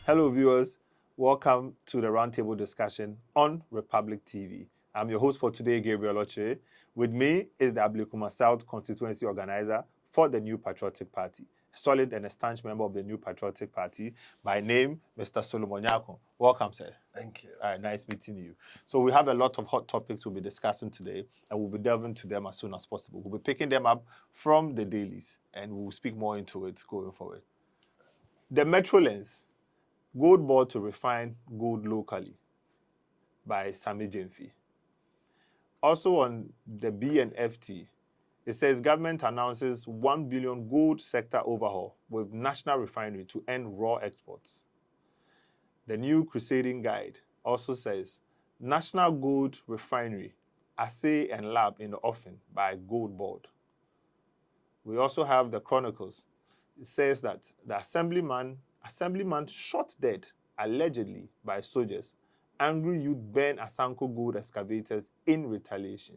Hello, viewers. Welcome to the Roundtable discussion on Republic TV. I'm your host for today, Gabriel Oche. With me is the Ablikuma South constituency organizer for the New Patriotic Party, a solid and a staunch member of the New Patriotic Party, by name Mr. Solomon Yako. Welcome, sir. Thank you. All right, nice meeting you. So we have a lot of hot topics we'll be discussing today, and we'll be delving to them as soon as possible. We'll be picking them up from the dailies, and we'll speak more into it going forward. The Metro Lens, Gold Board to Refine Gold Locally by Sami Jemfi. Also on the BNFT, it says government announces 1 billion gold sector overhaul with national refinery to end raw exports. The new Crusading Guide also says National Gold Refinery, Assay and Lab in the Offing by Gold Board. We also have the Chronicles. It says that the assemblyman shot dead allegedly by soldiers. Angry youth burn Asanko gold excavators in retaliation.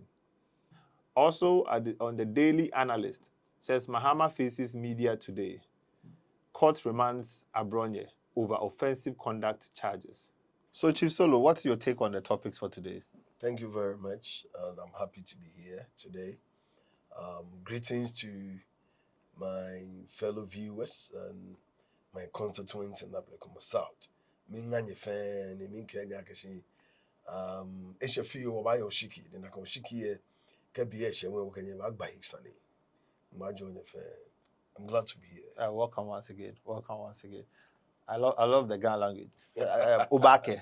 Also on the Daily Analyst, says Mahama faces media today. Court remands Abronye over offensive conduct charges. So Chief Solo, what's your take on the topics for today? Thank you very much, and I'm happy to be here today. Greetings to my fellow viewers and my constituents in Ablikuma South. Minganye fan, Minkenya Kashi. Eshafi Obayo Shiki, then I can Shiki Kabiesha when we can back by Sunny. Imagine your fan. I'm glad to be here. Welcome once again. Welcome once again. I love the Ghana language. Ubake.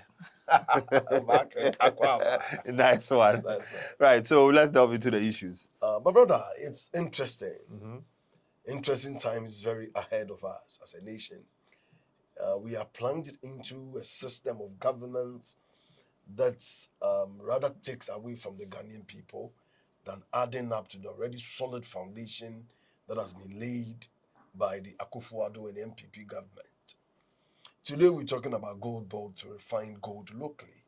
Ubake. Nice one. Nice one. Right, so let's delve into the issues. But brother, it's interesting. Mm-hmm. Interesting times very ahead of us as a nation. We are plunged into a system of governance that rather takes away from the Ghanaian people than adding up to the already solid foundation that has been laid by the Akufo-Addo and the MPP government. Today we're talking about Gold Board to refine gold locally.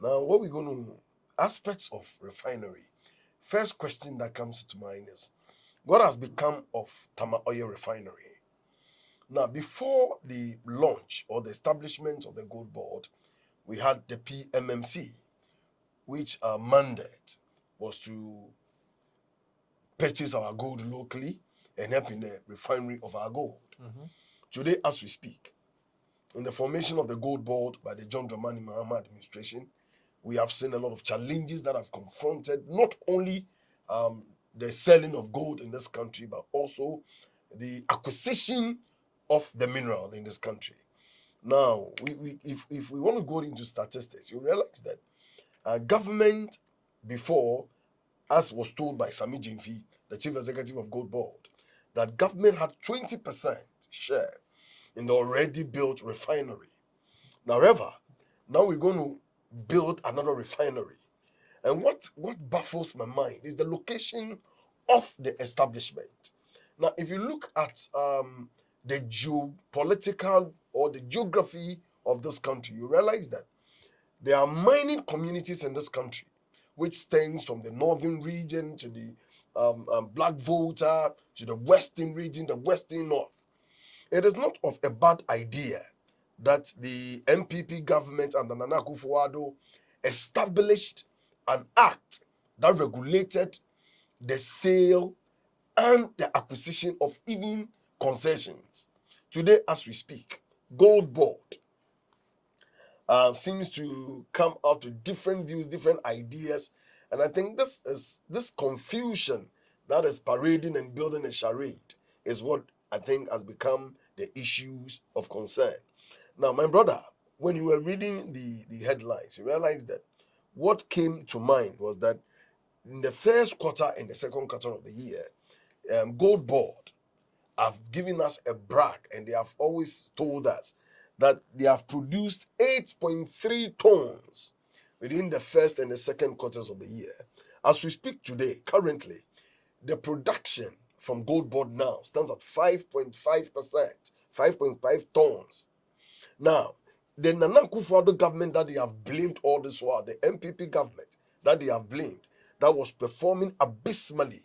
Now, what we're going to aspects of refinery. First question that comes to mind is, what has become of Tama Oil Refinery? Now, before the launch or the establishment of the Gold Board, we had the PMMC, which mandate was to purchase our gold locally and help in the refinery of our gold. Mm-hmm. Today, as we speak, in the formation of the Gold Board by the John Dramani Mahama administration, we have seen a lot of challenges that have confronted not only the selling of gold in this country, but also the acquisition of the mineral in this country. Now, if we want to go into statistics, you realize that government before, as was told by Sami Jemfi, the chief executive of Gold Board, that government had 20% share in the already built refinery. However, now we're going to build another refinery. And what baffles my mind is the location of the establishment. Now, if you look at the geopolitical or the geography of this country, you realize that there are mining communities in this country, which stems from the northern region to the Black Volta, to the western region, the western north. It is not of a bad idea that the MPP government and the Nana Akufo-Addo established an act that regulated the sale and the acquisition of even concessions. Today, as we speak, Gold Board seems to come out with different views, different ideas, and I think this confusion that is parading and building a charade is what I think has become the issues of concern. Now, my brother, when you were reading the headlines, you realized that what came to mind was that in the first quarter and the second quarter of the year, Gold Board have given us a brag, and they have always told us that they have produced 8.3 tons within the first and the second quarters of the year. As we speak today, currently, the production from Gold Board now stands at 5.5%, 5.5 tons. Now, the Nana Akufo-Addo government that they have blamed all this while, the MPP government that they have blamed, that was performing abysmally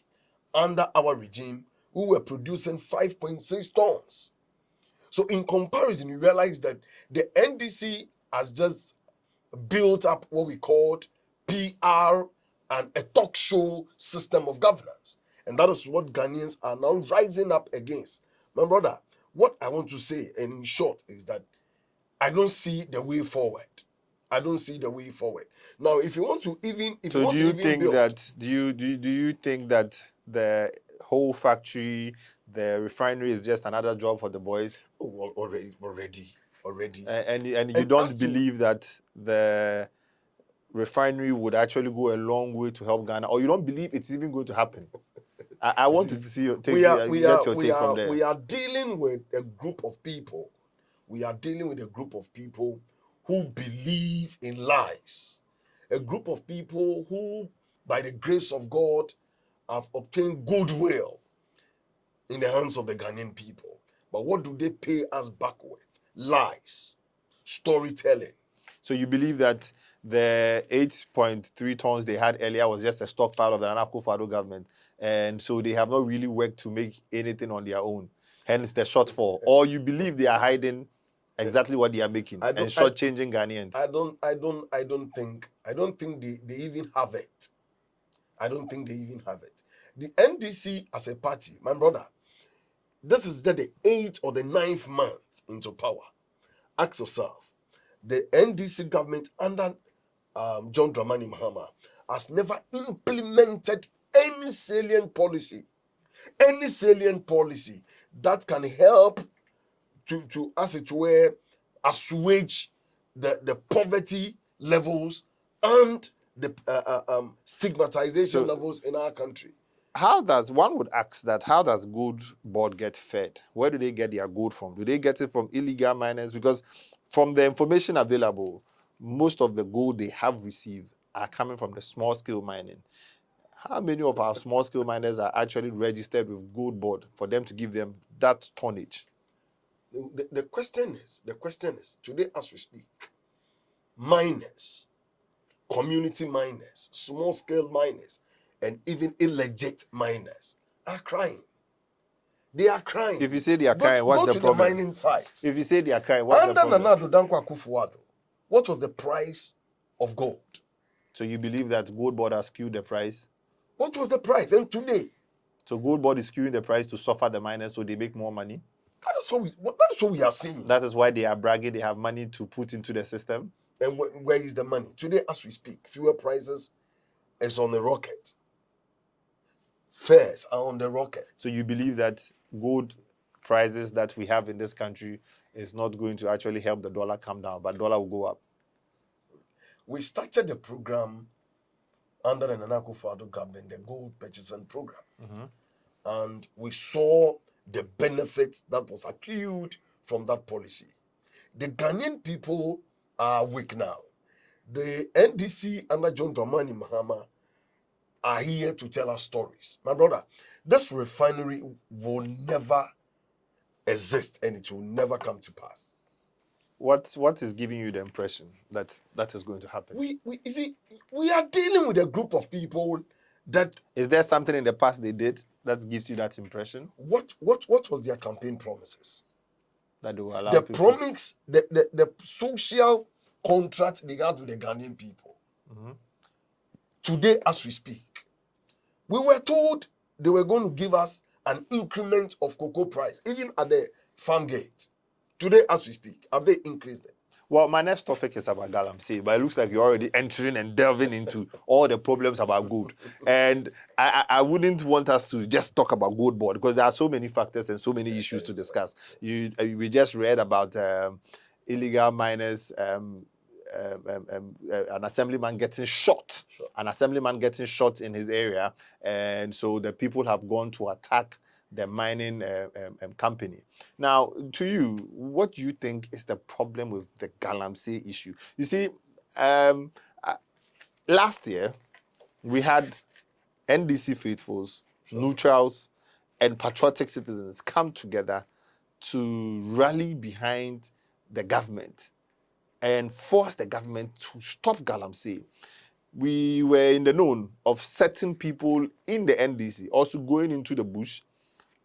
under our regime, who were producing 5.6 tons. So in comparison, you realize that the NDC has just built up what we called PR and a talk show system of governance. And that is what Ghanaians are now rising up against. My brother, what I want to say, and in short, is that I don't see the way forward. I don't see the way forward. Now, if you want to even, if you So want do to you even think build, that do you think that the whole factory, the refinery is just another job for the boys? oh, already. And you And as don't to- believe that the refinery would actually go a long way to help Ghana, or you don't believe it's even going to happen? I wanted to see your take, get your take from there. we are dealing with a group of people. We are dealing with a group of people who believe in lies. A group of people who, by the grace of God, have obtained goodwill in the hands of the Ghanaian people. But what do they pay us back with? Lies, storytelling. So you believe that the 8.3 tons they had earlier was just a stockpile of the Nana Akufo-Addo government, and so they have not really worked to make anything on their own. Hence the shortfall. Or you believe they are hiding exactly what they are making and shortchanging Ghanaians? I don't think they even have it. I don't think they even have it. The NDC as a party, my brother, this is the 8th or the 9th month into power. Ask yourself, the NDC government under John Dramani Mahama has never implemented any salient policy that can help to as it were assuage the poverty levels and the stigmatization levels in our country. How does one would ask that? How does gold board get fed? Where do they get their gold from? Do they get it from illegal miners? Because from the information available, most of the gold they have received are coming from the small scale mining. How many of our small scale miners are actually registered with gold board for them to give them that tonnage? The question is today as we speak, miners, community miners, small scale miners, and even illegit miners are crying. They are crying. If you say they are crying, what's the problem? Go to the mining sites. If you say they are crying, what's the problem? Under Nana Addo Akufo-Addo, what was the price of gold? So you believe that gold board has skewed the price? What was the price? And today? So gold board is skewing the price to suffer the miners so they make more money? That is what we are seeing. That is why they are bragging they have money to put into the system. And where is the money? Today, as we speak, fuel prices is on the rocket. Fares are on the rocket. So you believe that gold prices that we have in this country is not going to actually help the dollar come down, but dollar will go up? We started the program under the Nana Akufo-Addo government, the gold purchasing program. And we saw the benefits that was accrued from that policy. The Ghanaian people are weak now. The NDC under John Dramani Mahama are here to tell us stories. My brother, this refinery will never exist and it will never come to pass. What is giving you the impression that that is going to happen? You see, we are dealing with a group of people that... Is there something in the past they did that gives you that impression? What was their campaign promises? That they will allow the people... promise, the social contract they had with the Ghanaian people. Today, as we speak, we were told they were going to give us an increment of cocoa price, even at the farm gate. Today, as we speak, have they increased it? Well, my next topic is about Galamsey, but it looks like you're already entering and delving into all the problems about gold. And I wouldn't want us to just talk about gold board because there are so many factors and so many issues to discuss. We just read about illegal miners, an assemblyman getting shot, in his area, and so the people have gone to attack the mining company. Now, to you, what do you think is the problem with the Galamsey issue? You see, last year, we had NDC faithfuls, neutrals, and patriotic citizens come together to rally behind the government and force the government to stop Galamsey. We were in the known of certain people in the NDC also going into the bush,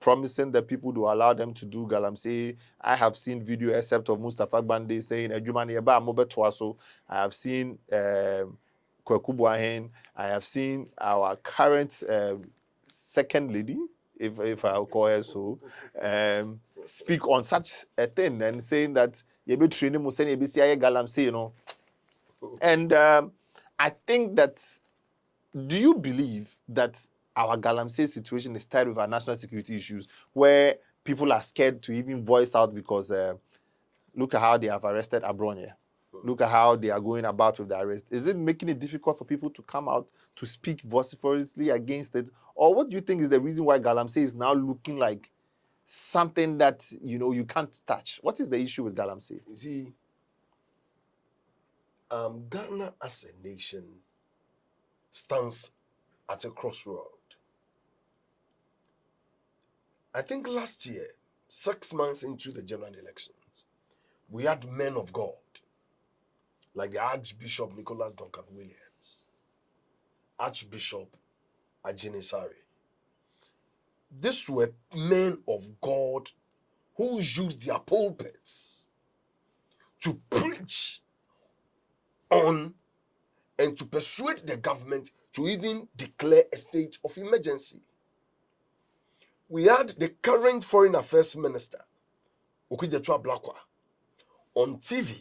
promising the people to allow them to do galamsey. I have seen video except of Mustafa Bande saying Ejumani Eba Mobe Twaso. I have seen Kweku Boahen. I have seen our current second lady, if I'll call her so, speak on such a thing and saying that you be training Museni ABCI galamsey, you know. And I think that, do you believe that our galamsey situation is tied with our national security issues, where people are scared to even voice out because look at how they have arrested Abronye. Look at how they are going about with the arrest. Is it making it difficult for people to come out to speak vociferously against it? Or what do you think is the reason why galamsey is now looking like something that, you know, you can't touch? What is the issue with galamsey? You see, Ghana as a nation stands at a crossroad. I think last year, 6 months into the general elections, we had men of God, like the Archbishop Nicholas Duncan Williams, Archbishop Ajinisari. These were men of God who used their pulpits to preach on and to persuade the government to even declare a state of emergency. We had the current Foreign Affairs Minister, Okudzeto Ablakwa, on TV,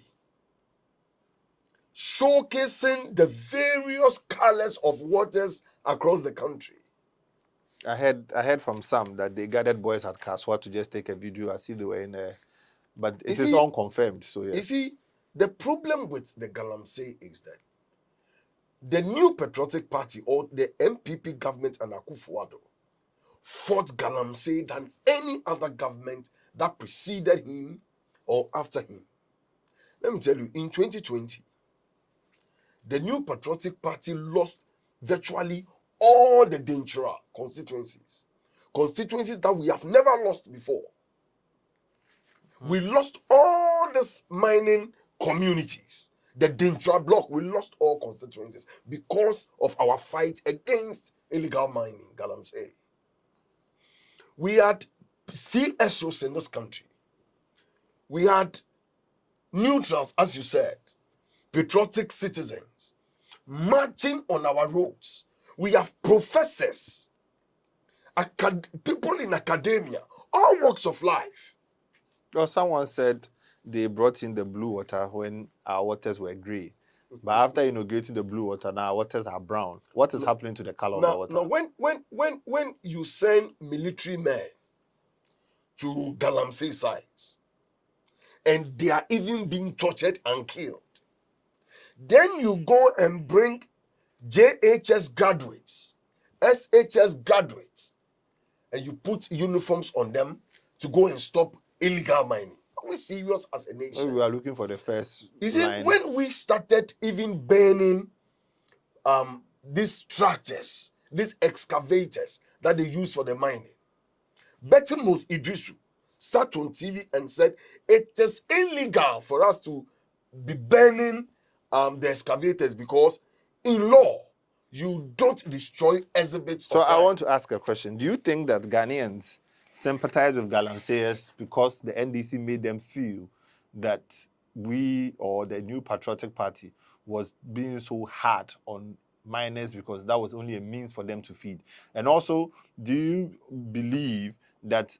showcasing the various colors of waters across the country. I heard from some that they gathered boys at Kaswa to just take a video as if they were in there. But it is unconfirmed. So yes. You see, the problem with the galamsey is that the New Patriotic Party, or the MPP government and Akufo-Addo, fought galamsey than any other government that preceded him or after him. Let me tell you, in 2020, the New Patriotic Party lost virtually all the Denchira constituencies that we have never lost before. We lost all these mining communities. The Denchira block, we lost all constituencies because of our fight against illegal mining, galamsey. We had CSOs in this country. We had neutrals, as you said, patriotic citizens marching on our roads. We have professors, people in academia, all walks of life. Well, someone said they brought in the blue water when our waters were grey. But after inaugurating the blue water, now our waters are brown. What is happening to the color of the water? Now, when you send military men to galamsey sites, and they are even being tortured and killed, then you go and bring JHS graduates, SHS graduates, and you put uniforms on them to go and stop illegal mining. Are we serious as a nation? Maybe we are looking for the first You see, line. when we started even burning these tractors, these excavators that they use for the mining, Betty Mos Idrisu sat on TV and said it is illegal for us to be burning the excavators because in law you don't destroy exhibits. So I want to ask a question. Do you think that Ghanaians sympathize with galamseyers because the NDC made them feel that we, or the New Patriotic Party, was being so hard on miners because that was only a means for them to feed? And also, do you believe that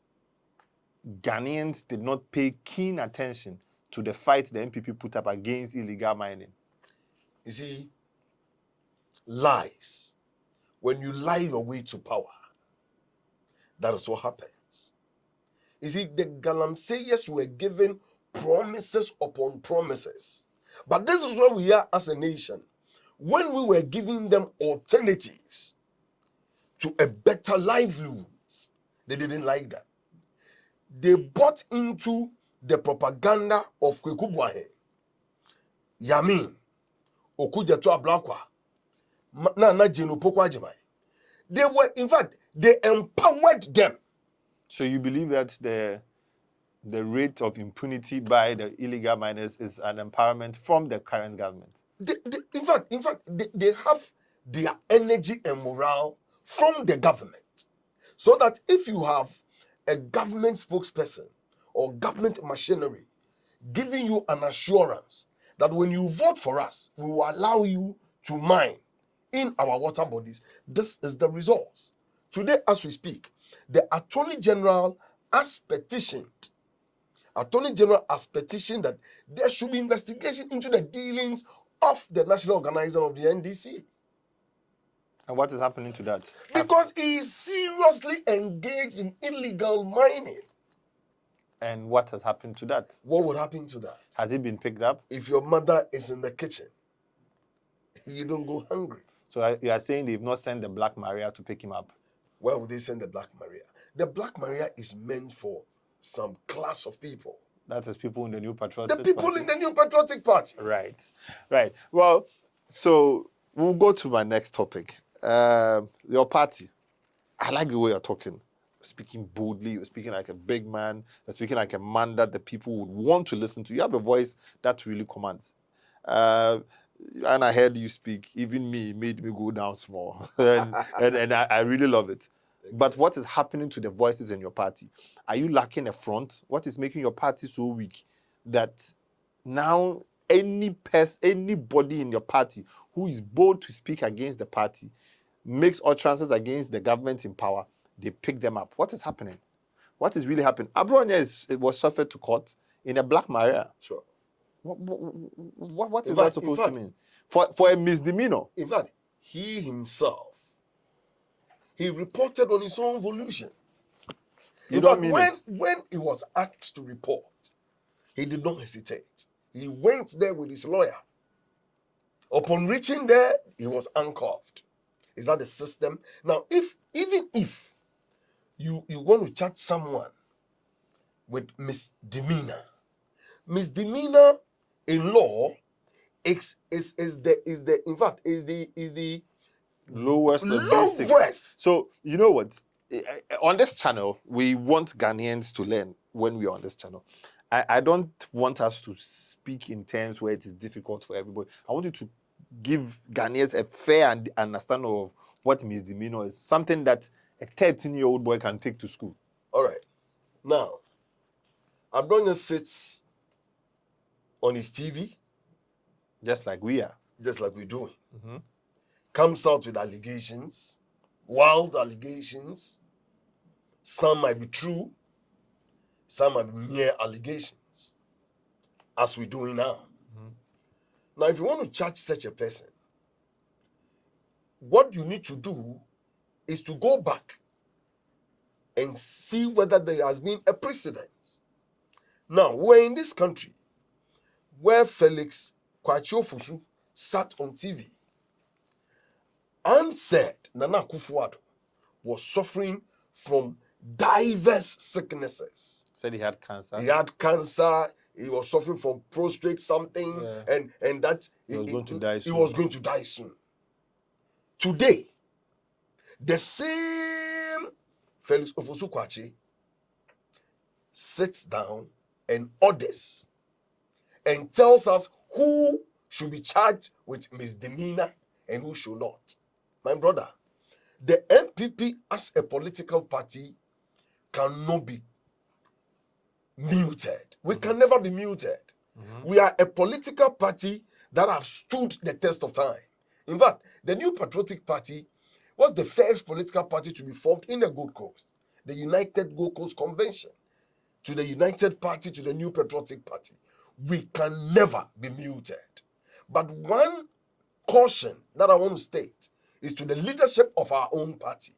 Ghanaians did not pay keen attention to the fight the NPP put up against illegal mining? You see, lies. When you lie your way to power, that is what happens. You see, the galamseyers were given promises upon promises. But this is where we are as a nation. When we were giving them alternatives to a better livelihoods, they didn't like that. They bought into the propaganda of Kweku Boahen, Yamin, Okudzeto Ablakwa, Nana Jeno Pokwa Ajimai. They were, in fact, they empowered them. So you believe that the rate of impunity by the illegal miners is an empowerment from the current government? In fact, they have their energy and morale from the government. So that if you have a government spokesperson or government machinery giving you an assurance that when you vote for us, we will allow you to mine in our water bodies. This is the results. Today, as we speak, the Attorney General has petitioned that there should be investigation into the dealings of the national organizer of the NDC. And what is happening to that? Because he is seriously engaged in illegal mining. And what has happened to that? What would happen to that? Has it been picked up? If your mother is in the kitchen, you don't go hungry. So you are saying they've not sent the Black Maria to pick him up? Where would they send the Black Maria? The Black Maria is meant for some class of people. That is people in the New Patriotic The people Party. in the New Patriotic Party. Right. Well, so we'll go to my next topic. Your party. I like the way you're talking. Speaking boldly, you're speaking like a big man, you're speaking like a man that the people would want to listen to. You have a voice that really commands. And I heard you speak, even me, made me go down small. and I really love it. But what is happening to the voices in your party? Are you lacking a front? What is making your party so weak that now anybody in your party who is bold to speak against the party, makes utterances against the government in power, they pick them up? What is happening? What is really happening? Abronia was suffered to court in a Black Maria. Sure. What is that supposed to mean? For a misdemeanor? In fact, he himself, he reported on his own volition. When he was asked to report, he did not hesitate. He went there with his lawyer. Upon reaching there, he was handcuffed. Is that the system? Now, even if you want to charge someone with misdemeanor in law is the lowest. lowest. So you know what? On this channel, we want Ghanaians to learn when we are on this channel. I don't want us to speak in terms where it is difficult for everybody. I want you to give Ghanaians a fair understanding of what misdemeanor is. Something that a 13-year-old boy can take to school. All right. Now, Abronia sits on his TV. Just like we are. Just like we're doing. Mm-hmm. Comes out with allegations, wild allegations. Some might be true. Some might be mere allegations, as we're doing now. Mm-hmm. Now, if you want to charge such a person, what you need to do is to go back and see whether there has been a precedent. Now, we're in this country where Felix Kwachiofusu sat on TV and said Nana Akufo-Addo was suffering from diverse sicknesses. Said he had cancer. He had cancer. He was suffering from prostate something, and that he was going to die soon. He was going to die soon. Today, the same Felix Ofosu-Kwakye sits down and orders and tells us who should be charged with misdemeanor and who should not. My brother, the NPP as a political party cannot be muted. We can never be muted. Mm-hmm. We are a political party that have stood the test of time. In fact, the New Patriotic Party was the first political party to be formed in the Gold Coast, the United Gold Coast Convention, to the United Party, to the New Patriotic Party. We can never be muted. But one caution that I want to state is to the leadership of our own party.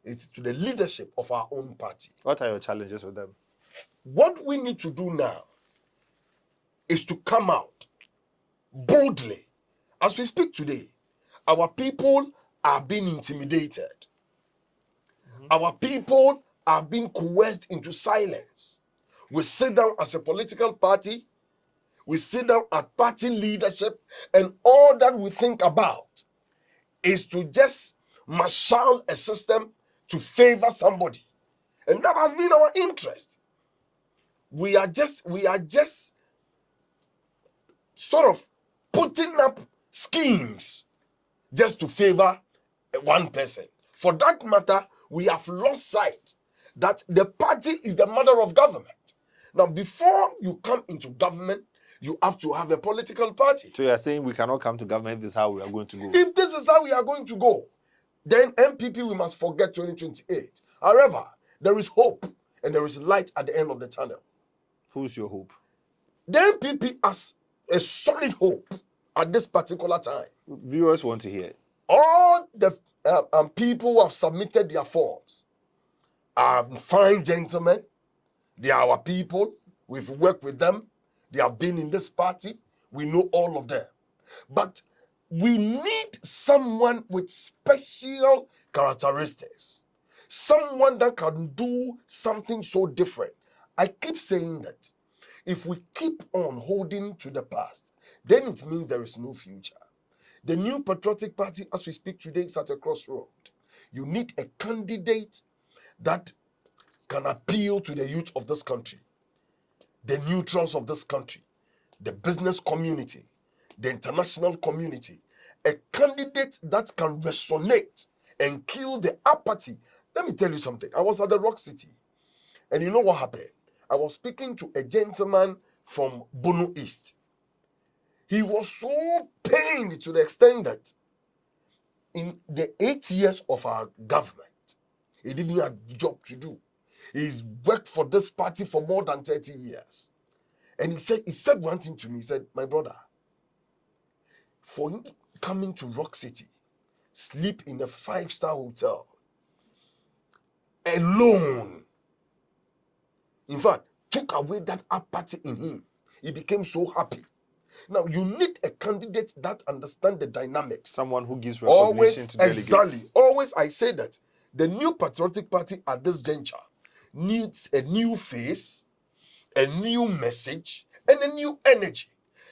It's to the leadership of our own party. What are your challenges with them? What we need to do now is to come out boldly. As we speak today, our people are being intimidated. Mm-hmm. Our people are being coerced into silence. We sit down as a political party, we sit down at party leadership, and all that we think about is to just marshal a system to favor somebody. And that has been our interest. We are just sort of putting up schemes just to favor one person. For that matter, we have lost sight that the party is the mother of government. Now, before you come into government, you have to have a political party. So you are saying we cannot come to government if this is how we are going to go? If this is how we are going to go, then MPP, we must forget 2028. However, there is hope and there is light at the end of the tunnel. Who's your hope? The MPP has a solid hope at this particular time. Viewers want to hear it. All the people who have submitted their forms are fine gentlemen. They are our people. We've worked with them. They have been in this party. We know all of them. But we need someone with special characteristics. Someone that can do something so different. I keep saying that if we keep on holding to the past, then it means there is no future. The New Patriotic Party, as we speak today, is at a crossroad. You need a candidate that can appeal to the youth of this country, the neutrals of this country, the business community, the international community, a candidate that can resonate and kill the apathy. Let me tell you something. I was at the Rock City, and you know what happened? I was speaking to a gentleman from Bono East. He was so pained to the extent that in the 8 years of our government, he didn't have a job to do. He's worked for this party for more than 30 years. And he said one thing to me. He said, my brother, for you coming to Rock City, sleep in a 5-star hotel, alone, in fact, took away that apathy in him. He became so happy. Now, you need a candidate that understands the dynamics. Someone who gives recognition to delegates. Exactly. Always, I say that the New Patriotic Party at this juncture needs a new face, a new message, and a new energy.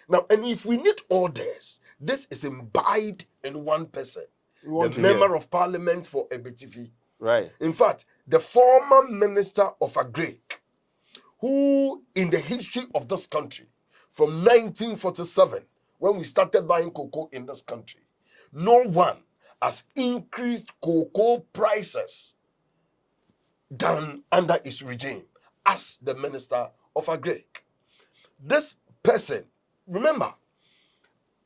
Now, and if we need all this is imbibed in one person, the Member of Parliament for Ebetifi. Right. In fact, the former Minister of Agri, who in the history of this country, from 1947, when we started buying cocoa in this country, no one has increased cocoa prices than under his regime as the Minister of Agri. This person, remember,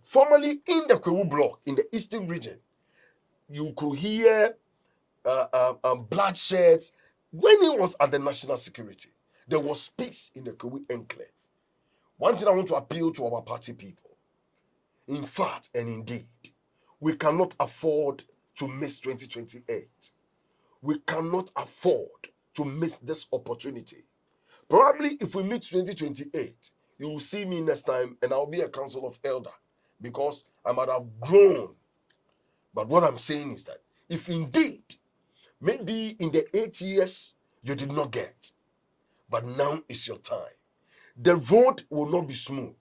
formerly in the Kwewu block, in the eastern region, you could hear bloodshed. When he was at the National Security, there was peace in the Kwewu enclave. One thing I want to appeal to our party people. In fact and indeed, we cannot afford to miss 2028. We cannot afford to miss this opportunity. Probably if we meet 2028, you will see me next time and I'll be a council of elder because I might have grown. But what I'm saying is that if indeed, maybe in the 8 years you did not get, but now is your time. The road will not be smooth.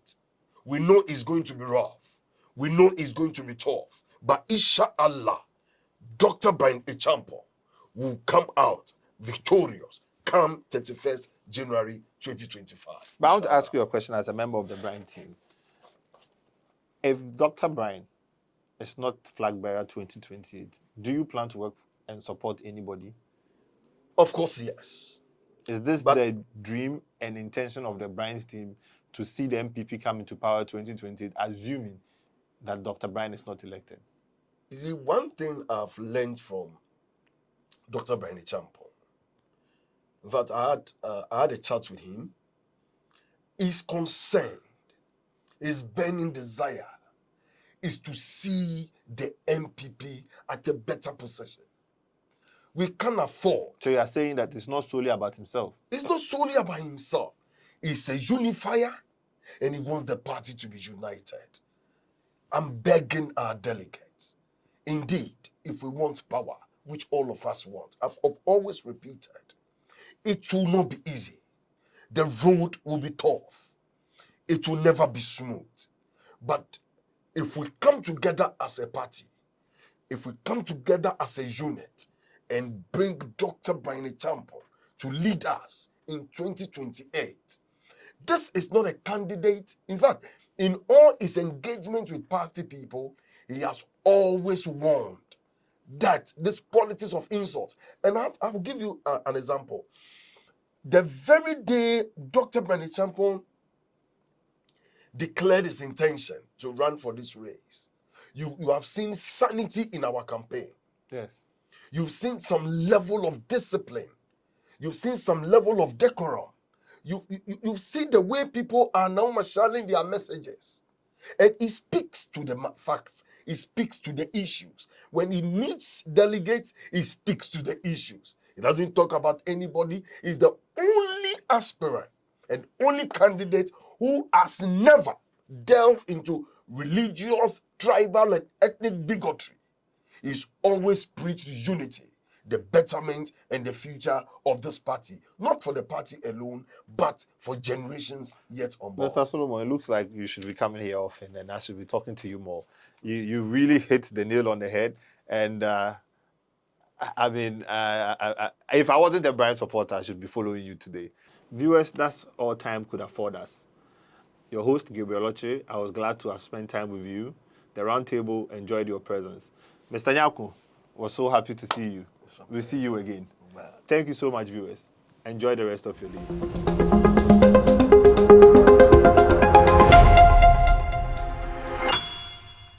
We know it's going to be rough. We know it's going to be tough. But inshallah, Dr. Brian Echampo will come out victorious come 31st January 2025. But I want to ask you a question as a member of the Brian team. If Dr. Brian is not flag bearer 2028, do you plan to work and support anybody? Of course, yes. Is this the dream and intention of the Brian's team to see the MPP come into power 2028, assuming that Dr. Brian is not elected? The one thing I've learned from Dr. Brian Echampo, in fact, I had a chat with him. His concern, his burning desire is to see the MPP at a better position. We can't afford. So you are saying that it's not solely about himself? It's not solely about himself. He's a unifier and he wants the party to be united. I'm begging our delegates. Indeed, if we want power, which all of us want, I've always repeated, it will not be easy. The road will be tough. It will never be smooth. But if we come together as a party, if we come together as a unit, and bring Dr. Brian Echampo to lead us in 2028. This is not a candidate. In fact, in all his engagement with party people, he has always warned that this politics of insult. And I will give you an example. The very day Dr. Bernie Champon declared his intention to run for this race, you have seen sanity in our campaign. Yes. You've seen some level of discipline. You've seen some level of decorum. You've seen the way people are now marshalling their messages. And he speaks to the facts. He speaks to the issues. When he meets delegates, he speaks to the issues. He doesn't talk about anybody. He's the only aspirant and only candidate who has never delved into religious, tribal, and ethnic bigotry. He's always preached unity, the betterment and the future of this party. Not for the party alone, but for generations yet unborn. Mr. Solomon, it looks like you should be coming here often, and I should be talking to you more. You really hit the nail on the head, and I mean, if I wasn't a Brian supporter, I should be following you today. Viewers, that's all time could afford us. Your host, Gabriel Oche, I was glad to have spent time with you. The Roundtable enjoyed your presence. Mr. Nyaku, was so happy to see you. We'll see you again. Thank you so much, viewers. Enjoy the rest of your day.